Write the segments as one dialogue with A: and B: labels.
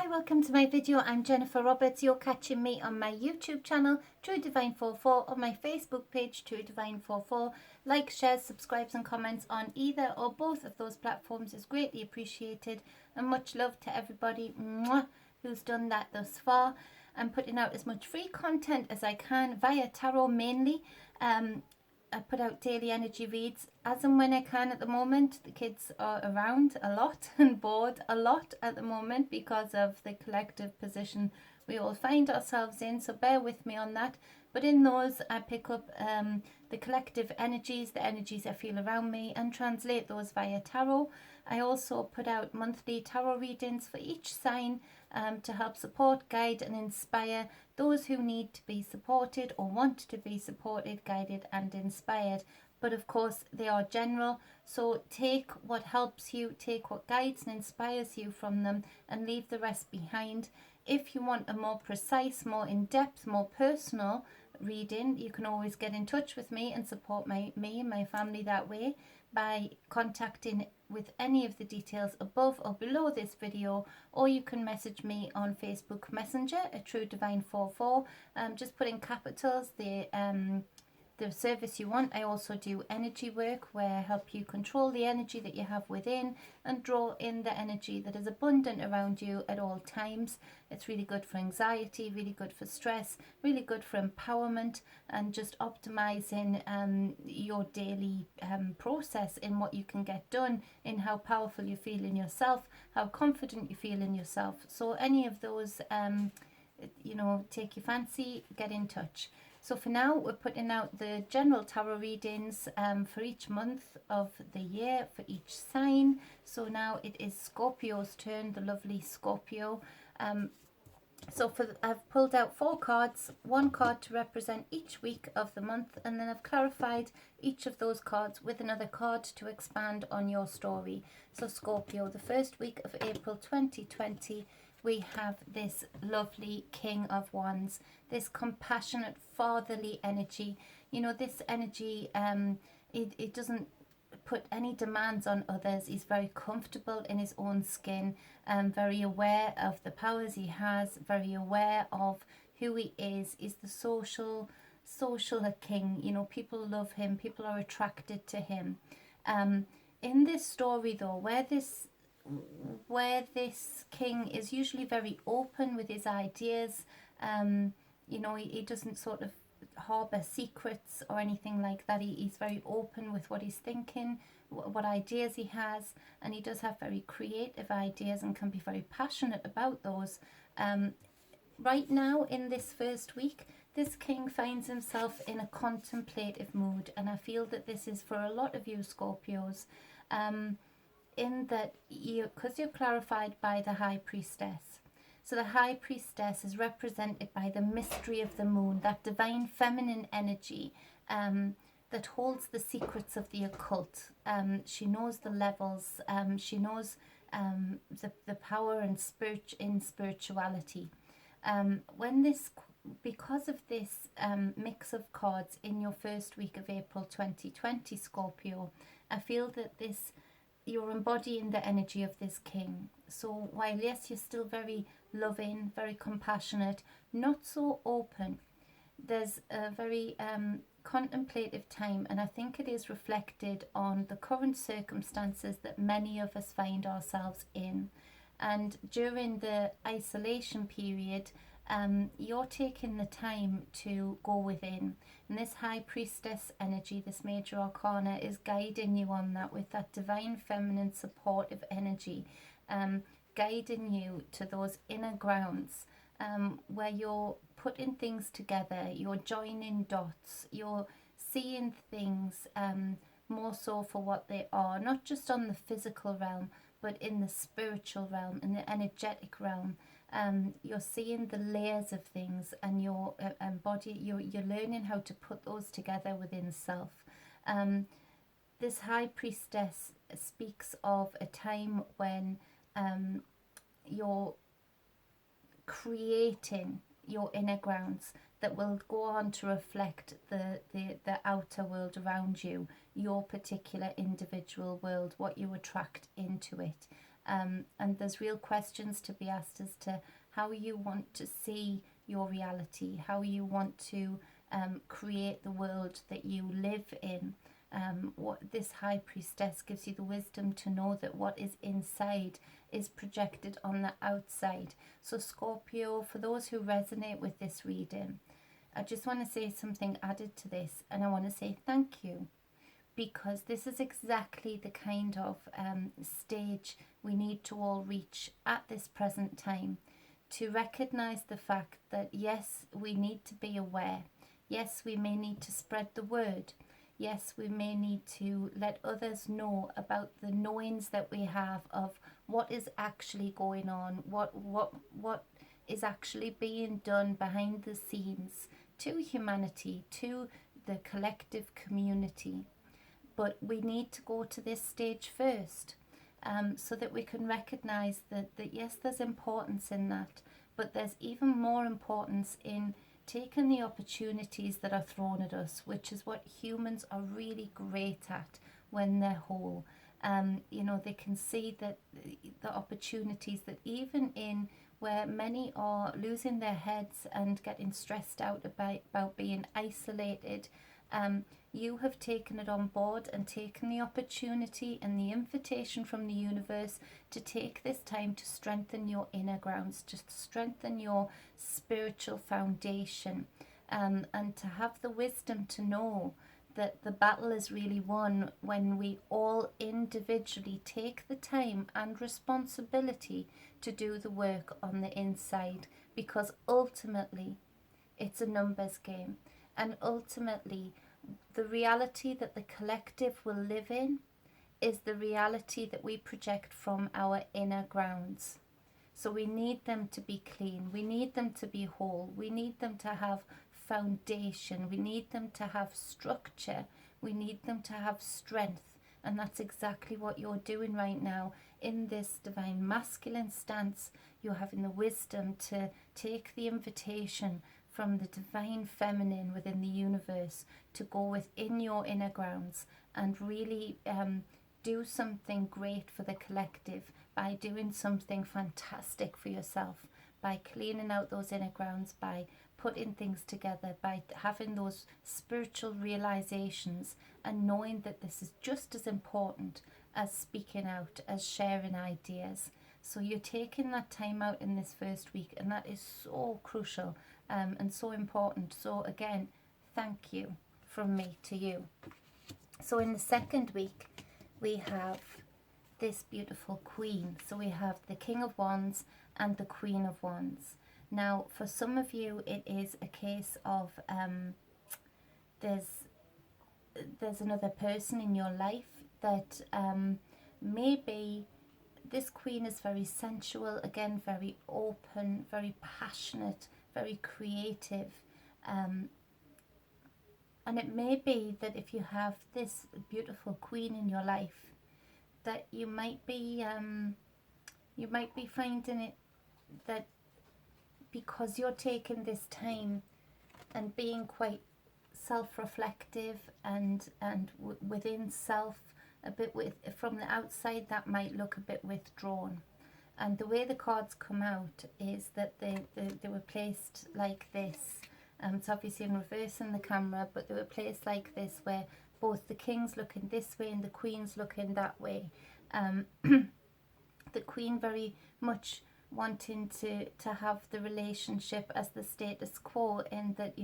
A: Hi, welcome to my video. I'm Jennifer Roberts. You're catching me on my YouTube channel, True Divine 44, on my Facebook page, True Divine 44. Like, shares, subscribes and comments on either or both of those platforms is greatly appreciated. And much love to everybody who's done that thus far. I'm putting out as much free content as I can via tarot mainly. I put out daily energy reads as and when I can at the moment. The kids are around a lot and bored a lot at the moment because of the collective position we all find ourselves in, so bear with me on that. But in those I pick up the collective energies, the energies I feel around me, and translate those via tarot. I also put out monthly tarot readings for each sign to help support, guide and inspire those who need to be supported or want to be supported, guided and inspired. But of course they are general, so take what helps you, take what guides and inspires you from them and leave the rest behind. If you want a more precise, more in-depth, more personal reading, you can always get in touch with me and support me and my family that way by contacting with any of the details above or below this video, or you can message me on Facebook Messenger at True Divine 44. Just put in capitals the service you want. I also do energy work where I help you control the energy that you have within and draw in the energy that is abundant around you at all times. It's really good for anxiety, really good for stress, really good for empowerment and just optimizing your daily process in what you can get done, in how powerful you feel in yourself, how confident you feel in yourself. So any of those take your fancy, get in touch. So for now, we're putting out the general tarot readings for each month of the year, for each sign. So now it is Scorpio's turn, the lovely Scorpio. I've pulled out 4 cards, 1 card to represent each week of the month, and then I've clarified each of those cards with another card to expand on your story. So Scorpio, the first week of April 2020, we have this lovely King of Wands, this compassionate fatherly energy. You know, this energy, it doesn't put any demands on others. He's very comfortable in his own skin, very aware of the powers he has, very aware of who he is. He's the social king. You know, people love him, people are attracted to him. In this story though, where this king is usually very open with his ideas, he doesn't sort of harbour secrets or anything like that. He's very open with what he's thinking, what ideas he has, and he does have very creative ideas and can be very passionate about those. Right now in this first week, this king finds himself in a contemplative mood, and I feel that this is for a lot of you Scorpios, in that because you're clarified by the High Priestess. So the High Priestess is represented by the mystery of the moon, that divine feminine energy that holds the secrets of the occult. She knows the levels, she knows the power and spirituality. Because of this mix of cards in your first week of April 2020, Scorpio, I feel that you're embodying the energy of this king. So while yes, you're still very loving, very compassionate, not so open, there's a very contemplative time, and I think it is reflected on the current circumstances that many of us find ourselves in. And during the isolation period, you're taking the time to go within, and this High Priestess energy, this major arcana, is guiding you on that with that divine feminine supportive energy, guiding you to those inner grounds where you're putting things together, you're joining dots, you're seeing things more so for what they are, not just on the physical realm but in the spiritual realm, in the energetic realm. You're seeing the layers of things, and you're learning how to put those together within self. This High Priestess speaks of a time when you're creating your inner grounds that will go on to reflect the outer world around you, your particular individual world, what you attract into it. And there's real questions to be asked as to how you want to see your reality, how you want to create the world that you live in. What this high priestess gives you the wisdom to know that what is inside is projected on the outside. So Scorpio, for those who resonate with this reading, I just want to say something added to this, and I want to say thank you, because this is exactly the kind of stage we need to all reach at this present time, to recognize the fact that yes, we need to be aware. Yes, we may need to spread the word. Yes, we may need to let others know about the knowings that we have of what is actually going on, what is actually being done behind the scenes to humanity, to the collective community. But we need to go to this stage first, so that we can recognize that yes, there's importance in that, but there's even more importance in taking the opportunities that are thrown at us, which is what humans are really great at when they're whole. They can see that the opportunities that even in where many are losing their heads and getting stressed out about being isolated, you have taken it on board and taken the opportunity and the invitation from the universe to take this time to strengthen your inner grounds, to strengthen your spiritual foundation, and to have the wisdom to know that the battle is really won when we all individually take the time and responsibility to do the work on the inside, because ultimately it's a numbers game, and ultimately the reality that the collective will live in is the reality that we project from our inner grounds. So we need them to be clean, we need them to be whole, we need them to have foundation, we need them to have structure, we need them to have strength. And that's exactly what you're doing right now in this divine masculine stance. You're having the wisdom to take the invitation from the divine feminine within the universe to go within your inner grounds and really do something great for the collective by doing something fantastic for yourself, by cleaning out those inner grounds, by putting things together, by having those spiritual realizations and knowing that this is just as important as speaking out, as sharing ideas. So you're taking that time out in this first week, and that is so crucial and so important. So again, thank you from me to you. So in the second week, we have this beautiful queen. So we have the King of Wands and the Queen of Wands. Now, for some of you, it is a case of there's another person in your life that maybe this queen is very sensual, again, very open, very passionate, very creative. And it may be that if you have this beautiful queen in your life, that you might be finding it that because you're taking this time and being quite self-reflective and within self, a bit from the outside that might look a bit withdrawn. And the way the cards come out is that they were placed like this. It's obviously in reverse in the camera, but they were placed like this, where both the king's looking this way and the queen's looking that way. The queen very much wanting to have the relationship as the status quo, in that,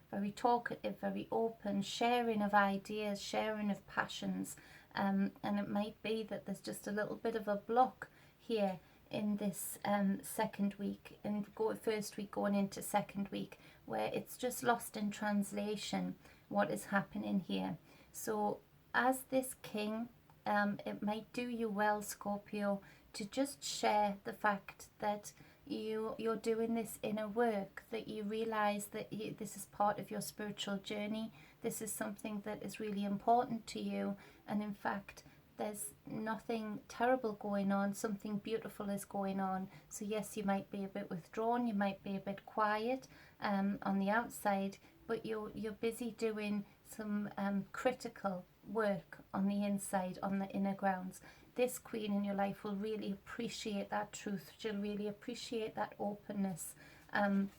A: very talkative, very open, sharing of ideas, sharing of passions. And it might be that there's just a little bit of a block here in this second week, and first week going into second week, where it's just lost in translation what is happening here. So as this king, it might do you well, Scorpio, to just share the fact that you're doing this inner work, that you realize that this is part of your spiritual journey. This is something that is really important to you, and in fact there's nothing terrible going on, something beautiful is going on. So yes, you might be a bit withdrawn, you might be a bit quiet on the outside, but you're busy doing some critical work on the inside, on the inner grounds. this queen in your life will really appreciate that truth. She'll really appreciate that openness, and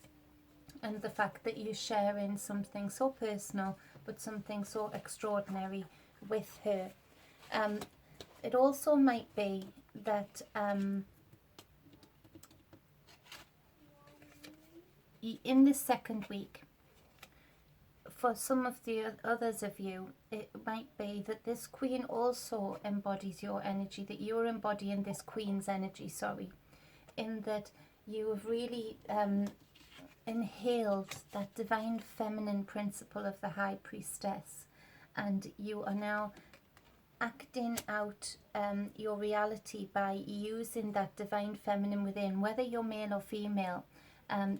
A: the fact that you're sharing something so personal but something so extraordinary with her. It also might be that in this second week, for some of the others of you, it might be that this queen also embodies your energy, that you're embodying this queen's energy, sorry, in that you have really inhaled that divine feminine principle of the High Priestess, and you are now acting out your reality by using that divine feminine within, whether you're male or female.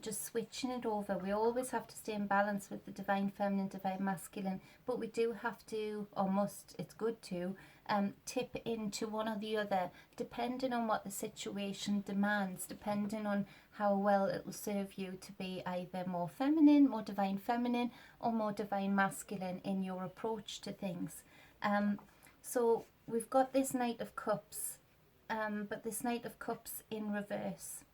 A: Just switching it over. We always have to stay in balance with the divine feminine, divine masculine, but we do have to, or must, it's good to, tip into one or the other, depending on what the situation demands, depending on how well it will serve you to be either more feminine, more divine feminine, or more divine masculine in your approach to things. So we've got this Knight of Cups, but this Knight of Cups in reverse.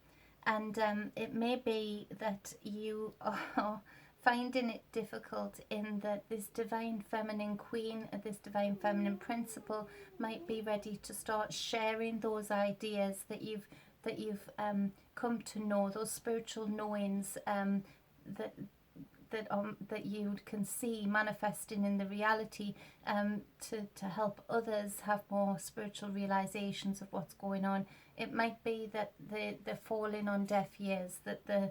A: And it may be that you are finding it difficult in that this divine feminine queen, this divine feminine principle might be ready to start sharing those ideas that you've come to know, those spiritual knowings that you can see manifesting in the reality, to help others have more spiritual realizations of what's going on. It might be that they're falling on deaf ears, that the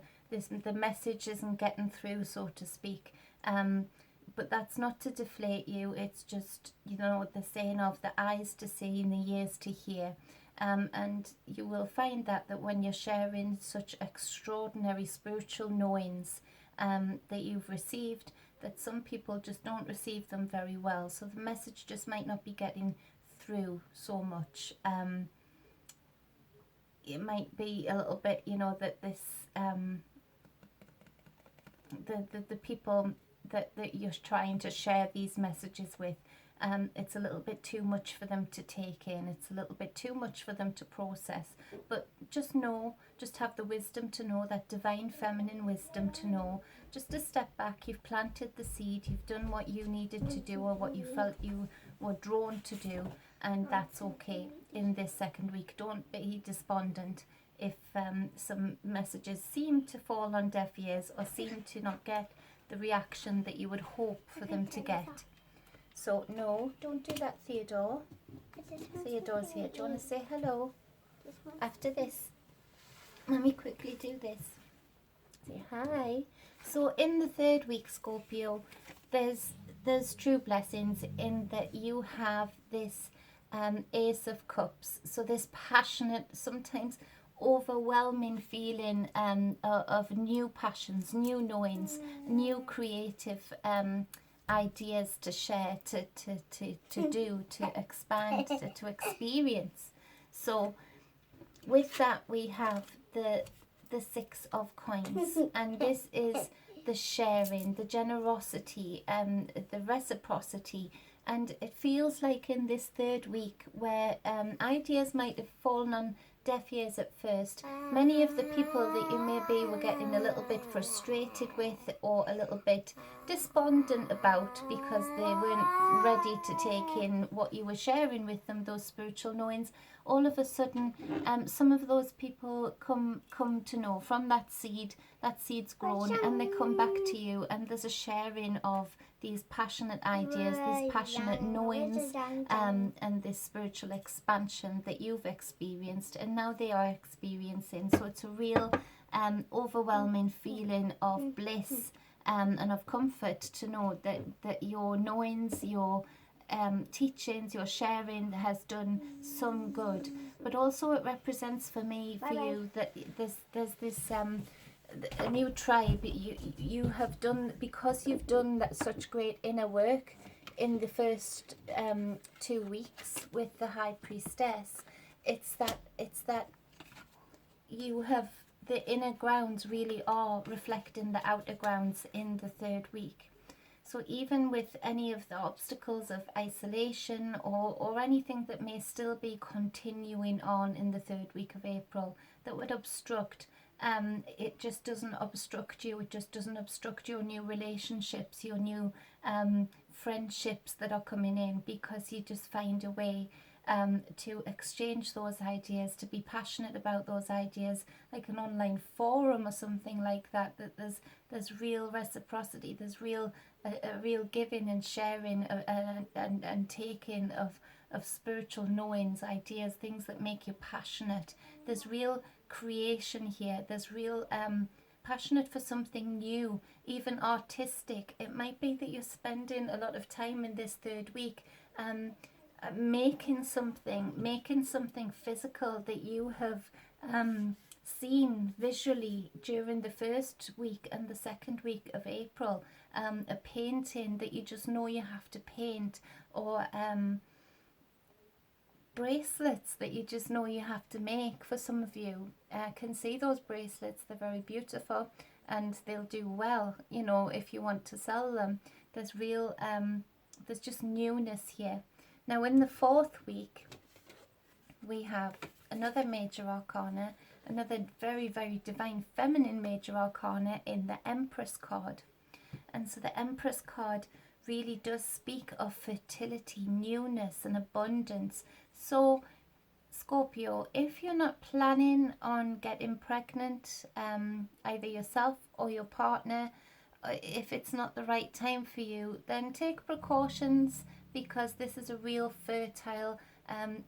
A: message isn't getting through, so to speak. But that's not to deflate you. It's just, the saying of the eyes to see and the ears to hear. And you will find that when you're sharing such extraordinary spiritual knowings that you've received, that some people just don't receive them very well. So the message just might not be getting through so much. It might be a little bit, that this, the people that you're trying to share these messages with, it's a little bit too much for them to take in. It's a little bit too much for them to process. But just have the wisdom to know, that divine feminine wisdom to know, just to step back. You've planted the seed. You've done what you needed to do, or what you felt you were drawn to do. And that's okay in this second week. Don't be despondent if some messages seem to fall on deaf ears, or seem to not get the reaction that you would hope for them to get. So no, don't do that, Theodore. Theodore's here. Do you want to say hello? After this, let me quickly do this. Say hi. So in the third week, Scorpio, there's true blessings in that you have this Ace of Cups. So this passionate, sometimes overwhelming feeling of new passions, new knowings, new creative ideas to share, to do, to expand, to experience. So with that we have the Six of Coins, and this is the sharing, the generosity, the reciprocity. And it feels like in this third week, where ideas might have fallen on deaf ears at first, many of the people that you maybe were getting a little bit frustrated with, or a little bit despondent about, because they weren't ready to take in what you were sharing with them, those spiritual knowings, all of a sudden some of those people come to know from that seed's grown, and they come back to you, and there's a sharing of these passionate ideas, these passionate knowings, and this spiritual expansion that you've experienced and now they are experiencing. So it's a real overwhelming feeling of bliss and of comfort to know that your knowings, your teachings, your sharing has done some good. But also it represents for me, for you, that there's this a new tribe you have done, because you've done that such great inner work in the first 2 weeks with the High Priestess. It's that you have, the inner grounds really are reflecting the outer grounds in the third week. So even with any of the obstacles of isolation or anything that may still be continuing on in the third week of April that would obstruct, it just doesn't obstruct you. It just doesn't obstruct your new relationships, your new friendships that are coming in, because you just find a way to exchange those ideas, to be passionate about those ideas, like an online forum or something like that. That there's real reciprocity, there's a real giving and sharing and taking of spiritual knowings, ideas, things that make you passionate. There's real creation here. There's real passionate for something new, even artistic. It might be that you're spending a lot of time in this third week making something physical that you have seen visually during the first week and the second week of April. A painting that you just know you have to paint, or bracelets that you just know you have to make. For some of you, can see those bracelets. They're very beautiful and they'll do well, you know, if you want to sell them. There's real there's just newness here. Now in the fourth week we have another major arcana, another very, very divine feminine major arcana in the Empress card. And so the Empress card really does speak of fertility, newness and abundance. So Scorpio, if you're not planning on getting pregnant, either yourself or your partner, if it's not the right time for you, then take precautions, because this is a real fertile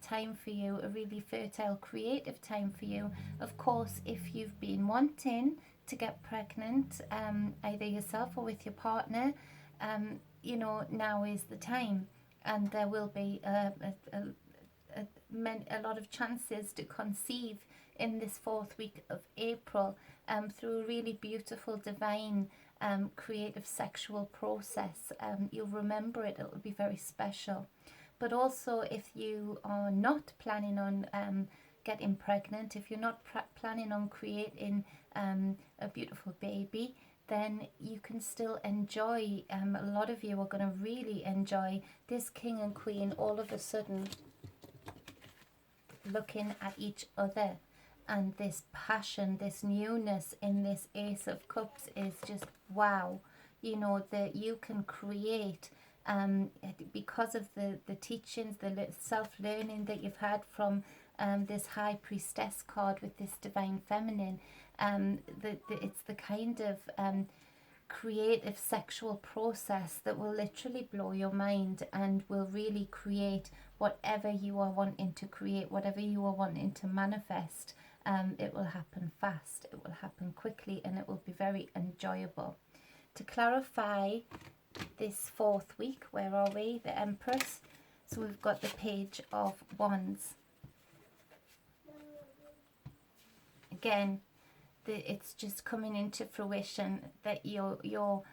A: time for you, a really fertile creative time for you. Of course, if you've been wanting to get pregnant, either yourself or with your partner, you know, now is the time, and there will be a lot of chances to conceive in this fourth week of April through a really beautiful, divine, creative sexual process. You'll remember it, it'll be very special. But also, if you are not planning on getting pregnant, if you're not planning on creating a beautiful baby, then you can still enjoy, a lot of you are going to really enjoy this king and queen all of a sudden looking at each other. And this passion, this newness in this Ace of Cups is just wow. You know, that you can create because of the teachings, the self-learning that you've had from this High Priestess card with this Divine Feminine. It's the kind of creative sexual process that will literally blow your mind and will really create whatever you are wanting to create, whatever you are wanting to manifest. It will happen fast, it will happen quickly, and it will be very enjoyable. To clarify this fourth week, where are we? The Empress. So we've got the Page of Wands. Again, it's just coming into fruition that your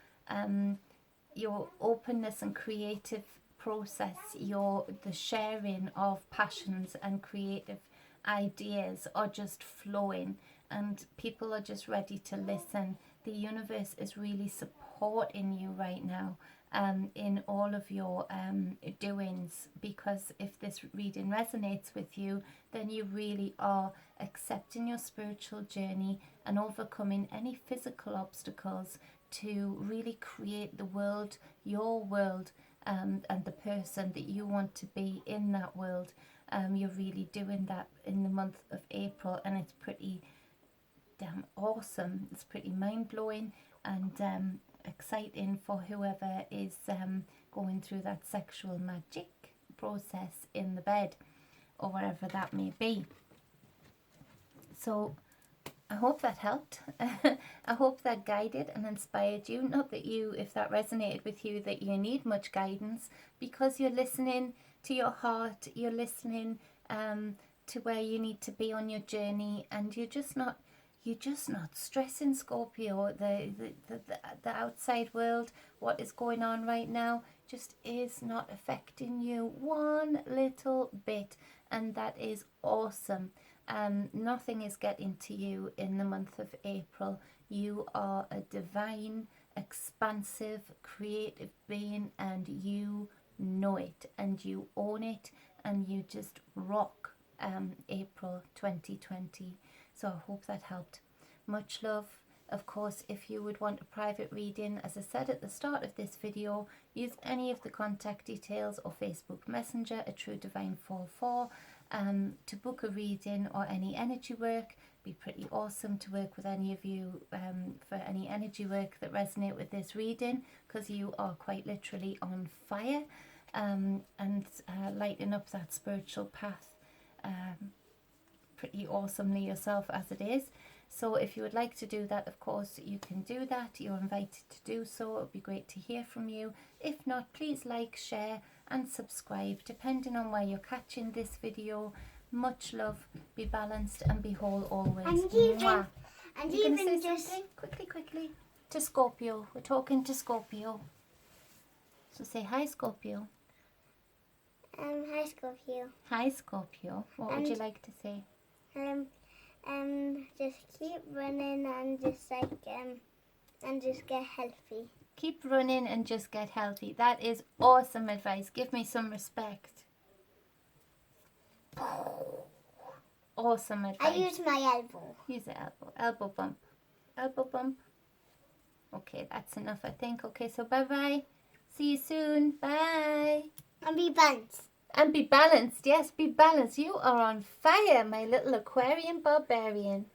A: openness and creative process, the sharing of passions and creative ideas are just flowing, and people are just ready to listen. The universe is really supporting you right now in all of your doings, because if this reading resonates with you, then you really are accepting your spiritual journey and overcoming any physical obstacles to really create the world, your world, and the person that you want to be in that world. You're really doing that in the month of April, and it's pretty damn awesome. It's pretty mind-blowing and exciting for whoever is going through that sexual magic process in the bed or wherever that may be. So I hope that helped. I hope that guided and inspired you. Not that you, if that resonated with you, that you need much guidance, because you're listening to your heart, you're listening to where you need to be on your journey, and you're just not stressing, Scorpio. The outside world, what is going on right now, just is not affecting you one little bit, and that is awesome. Nothing is getting to you in the month of April. You are a divine expansive, creative being, and you know it and you own it and you just rock April 2020. So I hope that helped. Much love. Of course, if you would want a private reading, as I said at the start of this video, use any of the contact details or Facebook Messenger at True Divine 44 to book a reading or any energy work. Be pretty awesome to work with any of you for any energy work that resonate with this reading, because you are quite literally on fire and lighting up that spiritual path pretty awesomely yourself as it is. So if you would like to do that, of course you can do that. You're invited to do so. It would be great to hear from you. If not, please like, share and subscribe depending on where you're catching this video. Much love. Be balanced and be whole always.
B: And
A: Mwah.
B: and
A: You're
B: even
A: gonna say
B: just
A: something? Quickly to Scorpio. We're talking to Scorpio, so say hi, Scorpio.
B: hi Scorpio.
A: Hi, Scorpio. What would you like to say?
B: Just keep running and just and just get healthy.
A: Keep running and just get healthy. That is awesome advice. Give me some respect. Awesome advice.
B: I use my elbow.
A: Use the elbow. Elbow bump. Elbow bump. Okay, that's enough, I think. Okay, so bye-bye. See you soon. Bye.
B: And be balanced.
A: And be balanced. Yes, be balanced. You are on fire, my little Aquarian barbarian.